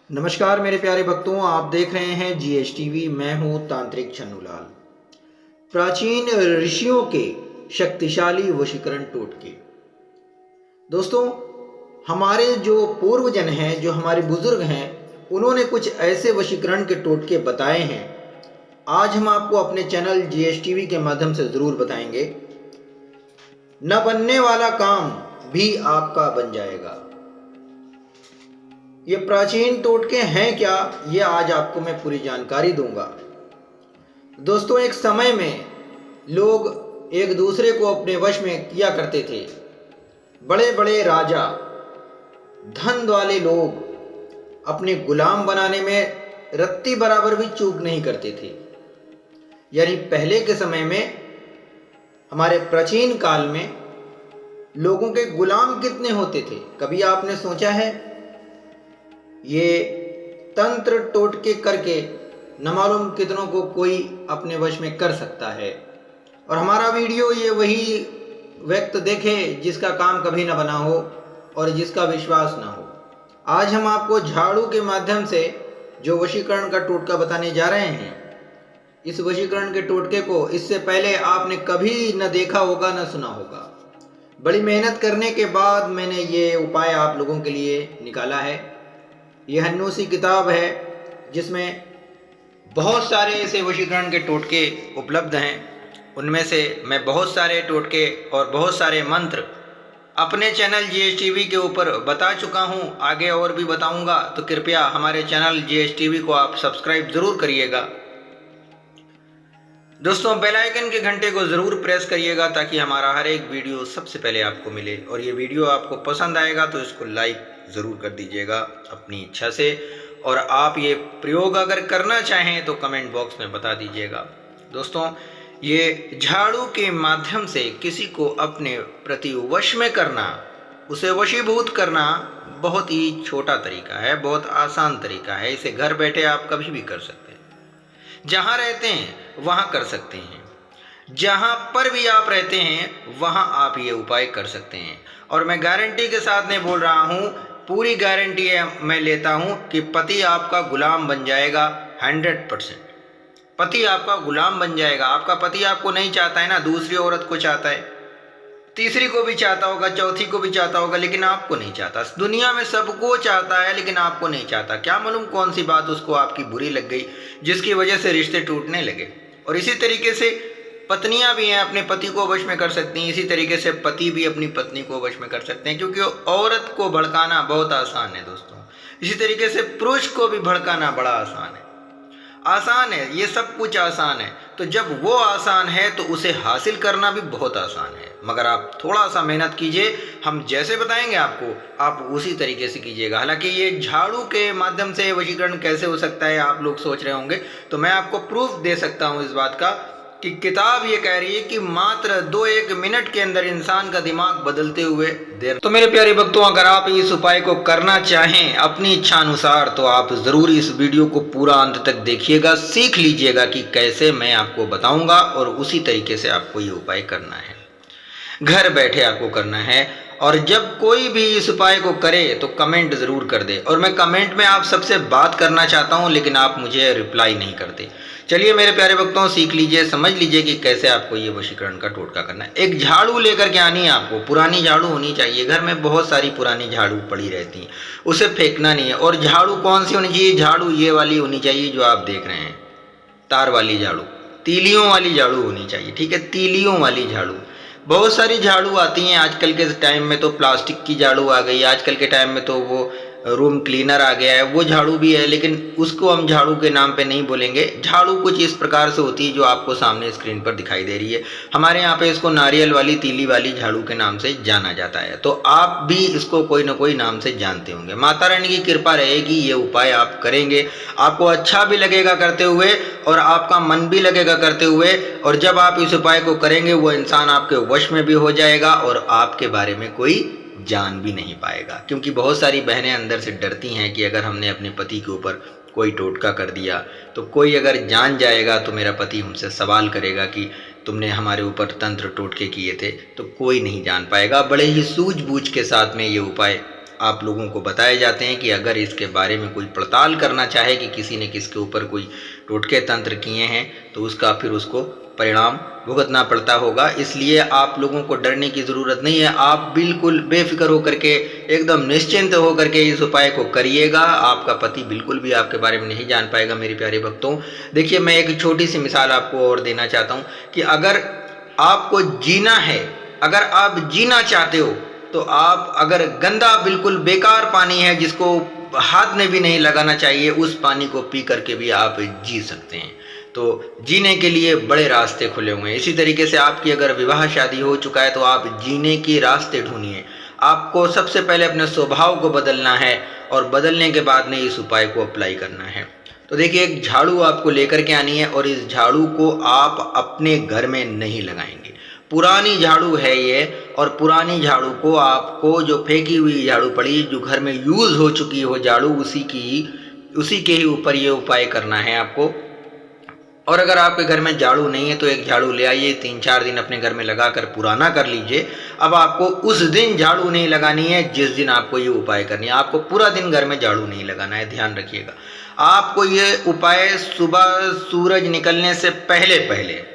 नमस्कार मेरे प्यारे भक्तों, आप देख रहे हैं GSTV। मैं हूं तांत्रिक छन्नूलाल। प्राचीन ऋषियों के शक्तिशाली वशीकरण टोटके। दोस्तों, हमारे जो पूर्वजन हैं, जो हमारे बुजुर्ग हैं, उन्होंने कुछ ऐसे वशीकरण के टोटके बताए हैं। आज हम आपको अपने चैनल GSTV के माध्यम से ज़रूर बताएंगे। न बनने वाला काम भी आपका बन जाएगा। ये प्राचीन टोटके हैं क्या, ये आज आपको मैं पूरी जानकारी दूंगा। दोस्तों, एक समय में लोग एक दूसरे को अपने वश में किया करते थे। बड़े बड़े राजा, धन वाले लोग अपने गुलाम बनाने में रत्ती बराबर भी चूक नहीं करते थे। यानी पहले के समय में, हमारे प्राचीन काल में लोगों के गुलाम कितने होते थे, कभी आपने सोचा है? ये तंत्र टोटके करके न मालूम कितनों को कोई अपने वश में कर सकता है। और हमारा वीडियो ये वही व्यक्ति देखे जिसका काम कभी न बना हो और जिसका विश्वास न हो। आज हम आपको झाड़ू के माध्यम से जो वशीकरण का टोटका बताने जा रहे हैं, इस वशीकरण के टोटके को इससे पहले आपने कभी न देखा होगा, न सुना होगा। बड़ी मेहनत करने के बाद मैंने ये उपाय आप लोगों के लिए निकाला है। यह हन्नूसी किताब है जिसमें बहुत सारे ऐसे वशीकरण के टोटके उपलब्ध हैं। उनमें से मैं बहुत सारे टोटके और बहुत सारे मंत्र अपने चैनल GSTV के ऊपर बता चुका हूं। आगे और भी बताऊंगा, तो कृपया हमारे चैनल GSTV को आप सब्सक्राइब ज़रूर करिएगा। दोस्तों, बेल आइकन के घंटे को ज़रूर प्रेस करिएगा ताकि हमारा हर एक वीडियो सबसे पहले आपको मिले। और ये वीडियो आपको पसंद आएगा तो इसको लाइक ज़रूर कर दीजिएगा अपनी इच्छा से। और आप ये प्रयोग अगर करना चाहें तो कमेंट बॉक्स में बता दीजिएगा। दोस्तों, ये झाड़ू के माध्यम से किसी को अपने प्रति वश में करना, उसे वशीभूत करना बहुत ही छोटा तरीका है, बहुत आसान तरीका है। इसे घर बैठे आप कभी भी कर सकते हैं। जहाँ रहते हैं वहाँ कर सकते हैं, जहाँ पर भी आप रहते हैं वहाँ आप ये उपाय कर सकते हैं। और मैं गारंटी के साथ नहीं बोल रहा हूँ, पूरी गारंटी मैं लेता हूँ कि पति आपका गुलाम बन जाएगा। 100% पति आपका गुलाम बन जाएगा। आपका पति आपको नहीं चाहता है ना, दूसरी औरत को चाहता है, तीसरी को भी चाहता होगा, चौथी को भी चाहता होगा, लेकिन आपको नहीं चाहता। दुनिया में सबको चाहता है लेकिन आपको नहीं चाहता। क्या मालूम कौन सी बात उसको आपकी बुरी लग गई जिसकी वजह से रिश्ते टूटने लगे। और इसी तरीके से पत्नियां भी हैं, अपने पति को वश में कर सकती हैं। इसी तरीके से पति भी अपनी पत्नी को वश में कर सकते हैं, क्योंकि औरत को भड़काना बहुत आसान है दोस्तों। इसी तरीके से पुरुष को भी भड़काना बड़ा आसान है। आसान है, ये सब कुछ आसान है। तो जब वो आसान है तो उसे हासिल करना भी बहुत आसान है। मगर आप थोड़ा सा मेहनत कीजिए। हम जैसे बताएंगे आपको, आप उसी तरीके से कीजिएगा। हालांकि ये झाड़ू के माध्यम से वशीकरण कैसे हो सकता है आप लोग सोच रहे होंगे, तो मैं आपको प्रूफ दे सकता हूँ इस बात का कि किताब ये कह रही है कि मात्र 2-1 मिनट के अंदर इंसान का दिमाग बदलते हुए देर। तो मेरे प्यारे भक्तों, अगर आप इस उपाय को करना चाहें अपनी इच्छा अनुसार, तो आप ज़रूर इस वीडियो को पूरा अंत तक देखिएगा, सीख लीजिएगा कि कैसे मैं आपको बताऊंगा। और उसी तरीके से आपको ये उपाय करना है, घर बैठे आपको करना है। और जब कोई भी इस उपाय को करे तो कमेंट ज़रूर कर दे। और मैं कमेंट में आप सबसे बात करना चाहता हूं, लेकिन आप मुझे रिप्लाई नहीं करते। चलिए मेरे प्यारे भक्तों, सीख लीजिए, समझ लीजिए कि कैसे आपको ये वशीकरण का टोटका करना है। एक झाड़ू लेकर के आनी है आपको, पुरानी झाड़ू होनी चाहिए। घर में बहुत सारी पुरानी झाड़ू पड़ी रहती हैं, उसे फेंकना नहीं है। और झाड़ू कौन सी होनी चाहिए? झाड़ू ये वाली होनी चाहिए जो आप देख रहे हैं, तार वाली झाड़ू, तीलियों वाली झाड़ू होनी चाहिए। ठीक है, तीलियों वाली झाड़ू। बहुत सारी झाड़ू आती हैं आजकल के टाइम में, तो प्लास्टिक की झाड़ू आ गई। आजकल के टाइम में तो वो रूम क्लीनर आ गया है, वो झाड़ू भी है, लेकिन उसको हम झाड़ू के नाम पे नहीं बोलेंगे। झाड़ू कुछ इस प्रकार से होती है जो आपको सामने स्क्रीन पर दिखाई दे रही है। हमारे यहाँ पे इसको नारियल वाली, तीली वाली झाड़ू के नाम से जाना जाता है। तो आप भी इसको कोई ना कोई नाम से जानते होंगे। माता रानी की कृपा रहेगी, ये उपाय आप करेंगे, आपको अच्छा भी लगेगा करते हुए और आपका मन भी लगेगा करते हुए। और जब आप इस उपाय को करेंगे, वो इंसान आपके वश में भी हो जाएगा और आपके बारे में कोई जान भी नहीं पाएगा। क्योंकि बहुत सारी बहनें अंदर से डरती हैं कि अगर हमने अपने पति के ऊपर कोई टोटका कर दिया तो कोई अगर जान जाएगा तो मेरा पति हमसे सवाल करेगा कि तुमने हमारे ऊपर तंत्र टोटके किए थे। तो कोई नहीं जान पाएगा। बड़े ही सूझबूझ के साथ में ये उपाय आप लोगों को बताए जाते हैं कि अगर इसके बारे में कोई पड़ताल करना चाहे कि किसी ने किसके ऊपर कोई टोटके तंत्र किए हैं तो उसका फिर उसको परिणाम भुगतना पड़ता होगा। इसलिए आप लोगों को डरने की ज़रूरत नहीं है, आप बिल्कुल बेफिक्र होकर के एकदम निश्चिंत होकर के इस उपाय को करिएगा। आपका पति बिल्कुल भी आपके बारे में नहीं जान पाएगा मेरे प्यारे भक्तों। देखिए, मैं एक छोटी सी मिसाल आपको और देना चाहता हूँ कि अगर आपको जीना है, अगर आप जीना चाहते हो तो आप अगर गंदा बिल्कुल बेकार पानी है जिसको हाथ में भी नहीं लगाना चाहिए, उस पानी को पी करके भी आप जी सकते हैं। तो जीने के लिए बड़े रास्ते खुले हुए हैं। इसी तरीके से आपकी अगर विवाह शादी हो चुका है तो आप जीने के रास्ते ढूंढिए। आपको सबसे पहले अपने स्वभाव को बदलना है और बदलने के बाद में इस उपाय को अप्लाई करना है। तो देखिए, एक झाड़ू आपको लेकर के आनी है और इस झाड़ू को आप अपने घर में नहीं लगाएंगे। पुरानी झाड़ू है ये, और पुरानी झाड़ू को आपको जो फेंकी हुई झाड़ू पड़ी, जो घर में यूज़ हो चुकी हो झाड़ू, उसी के ही ऊपर ये उपाय करना है आपको। और अगर आपके घर में झाड़ू नहीं है तो एक झाड़ू ले आइए, 3-4 दिन अपने घर में लगा कर पुराना कर लीजिए। अब आपको उस दिन झाड़ू नहीं लगानी है जिस दिन आपको ये उपाय करनी है। आपको पूरा दिन घर में झाड़ू नहीं लगाना है, ध्यान रखिएगा। आपको ये उपाय सुबह सूरज निकलने से पहले पहले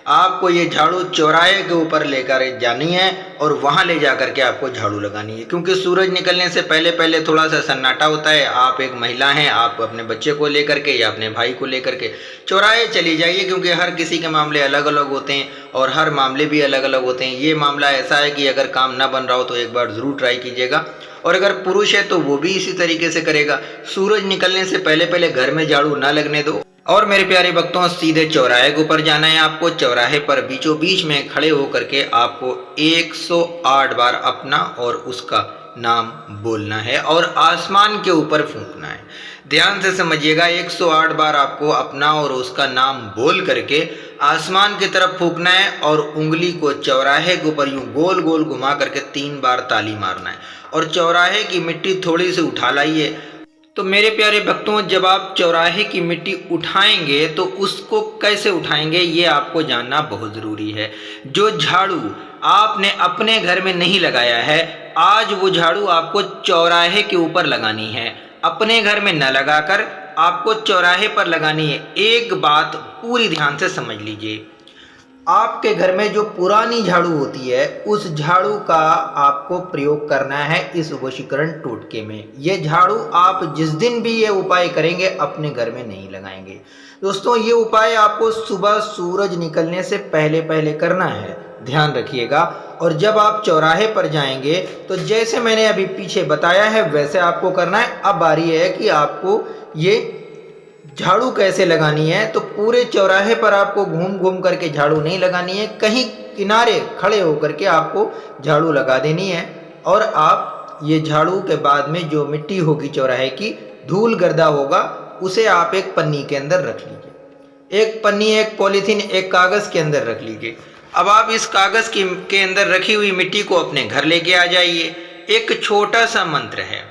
आपको ये झाड़ू चौराहे के ऊपर लेकर जानी है और वहाँ ले जा करके आपको झाड़ू लगानी है। क्योंकि सूरज निकलने से पहले पहले थोड़ा सा सन्नाटा होता है। आप एक महिला हैं, आप अपने बच्चे को लेकर के या अपने भाई को लेकर के चौराहे चली जाइए, क्योंकि हर किसी के मामले अलग अलग होते हैं और हर मामले भी अलग अलग होते हैं। ये मामला ऐसा है कि अगर काम ना बन रहा हो तो एक बार ज़रूर ट्राई कीजिएगा। और अगर पुरुष है तो वो भी इसी तरीके से करेगा। सूरज निकलने से पहले पहले घर में झाड़ू ना लगने दो। और मेरे प्यारे भक्तों, सीधे चौराहे के ऊपर जाना है आपको। चौराहे पर बीचों बीच में खड़े होकर के आपको 108 बार अपना और उसका नाम बोलना है और आसमान के ऊपर फूंकना है। ध्यान से समझिएगा, 108 बार आपको अपना और उसका नाम बोल करके आसमान की तरफ फूंकना है और उंगली को चौराहे के ऊपर यूं गोल गोल घुमा करके 3 बार ताली मारना है। और चौराहे की मिट्टी थोड़ी सी उठा लाइए। तो मेरे प्यारे भक्तों, जब आप चौराहे की मिट्टी उठाएंगे तो उसको कैसे उठाएंगे ये आपको जानना बहुत ज़रूरी है। जो झाड़ू आपने अपने घर में नहीं लगाया है, आज वो झाड़ू आपको चौराहे के ऊपर लगानी है। अपने घर में न लगाकर आपको चौराहे पर लगानी है। एक बात पूरी ध्यान से समझ लीजिए, आपके घर में जो पुरानी झाड़ू होती है उस झाड़ू का आपको प्रयोग करना है इस वशीकरण टोटके में। ये झाड़ू आप जिस दिन भी ये उपाय करेंगे अपने घर में नहीं लगाएंगे। दोस्तों, ये उपाय आपको सुबह सूरज निकलने से पहले पहले करना है, ध्यान रखिएगा। और जब आप चौराहे पर जाएंगे तो जैसे मैंने अभी पीछे बताया है वैसे आपको करना है। अब बारी है कि आपको ये झाड़ू कैसे लगानी है। तो पूरे चौराहे पर आपको घूम घूम करके झाड़ू नहीं लगानी है, कहीं किनारे खड़े होकर के आपको झाड़ू लगा देनी है। और आप ये झाड़ू के बाद में जो मिट्टी होगी चौराहे की, धूल गर्दा होगा, उसे आप एक पन्नी के अंदर रख लीजिए। एक पन्नी, एक पॉलीथीन, एक कागज़ के अंदर रख लीजिए। अब आप इस कागज़ के अंदर रखी हुई मिट्टी को अपने घर लेके आ जाइए। एक छोटा सा मंत्र है,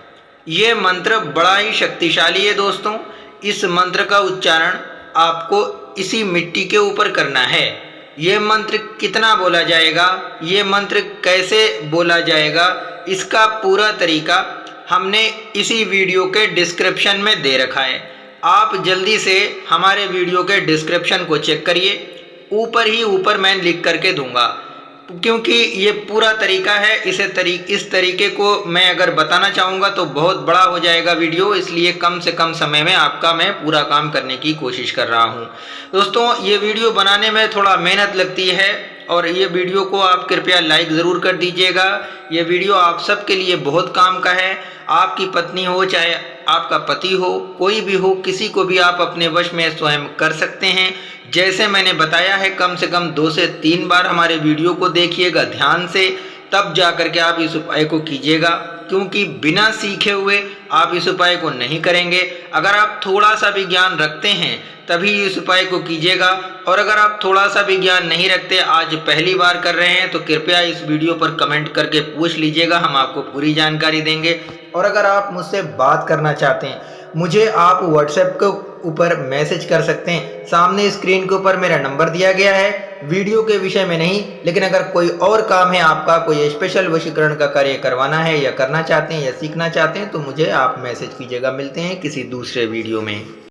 ये मंत्र बड़ा ही शक्तिशाली है दोस्तों। इस मंत्र का उच्चारण आपको इसी मिट्टी के ऊपर करना है। ये मंत्र कितना बोला जाएगा, ये मंत्र कैसे बोला जाएगा, इसका पूरा तरीका हमने इसी वीडियो के डिस्क्रिप्शन में दे रखा है। आप जल्दी से हमारे वीडियो के डिस्क्रिप्शन को चेक करिए, ऊपर ही ऊपर मैं लिख करके दूंगा। क्योंकि ये पूरा तरीका है, इस तरीके को मैं अगर बताना चाहूँगा तो बहुत बड़ा हो जाएगा वीडियो, इसलिए कम से कम समय में आपका मैं पूरा काम करने की कोशिश कर रहा हूँ। दोस्तों, ये वीडियो बनाने में थोड़ा मेहनत लगती है और ये वीडियो को आप कृपया लाइक ज़रूर कर दीजिएगा। ये वीडियो आप सबके लिए बहुत काम का है। आपकी पत्नी हो चाहे आपका पति हो, कोई भी हो, किसी को भी आप अपने वश में स्वयं कर सकते हैं। जैसे मैंने बताया है, कम से कम 2 से 3 बार हमारे वीडियो को देखिएगा ध्यान से, तब जा कर के आप इस उपाय को कीजिएगा। क्योंकि बिना सीखे हुए आप इस उपाय को नहीं करेंगे। अगर आप थोड़ा सा भी ज्ञान रखते हैं तभी इस उपाय को कीजिएगा। और अगर आप थोड़ा सा भी ज्ञान नहीं रखते, आज पहली बार कर रहे हैं, तो कृपया इस वीडियो पर कमेंट करके पूछ लीजिएगा, हम आपको पूरी जानकारी देंगे। और अगर आप मुझसे बात करना चाहते हैं, मुझे आप व्हाट्सएप ऊपर मैसेज कर सकते हैं। सामने स्क्रीन के ऊपर मेरा नंबर दिया गया है, वीडियो के विषय में नहीं, लेकिन अगर कोई और काम है आपका, कोई स्पेशल वशीकरण का कार्य करवाना है या करना चाहते हैं या सीखना चाहते हैं तो मुझे आप मैसेज कीजिएगा। मिलते हैं किसी दूसरे वीडियो में।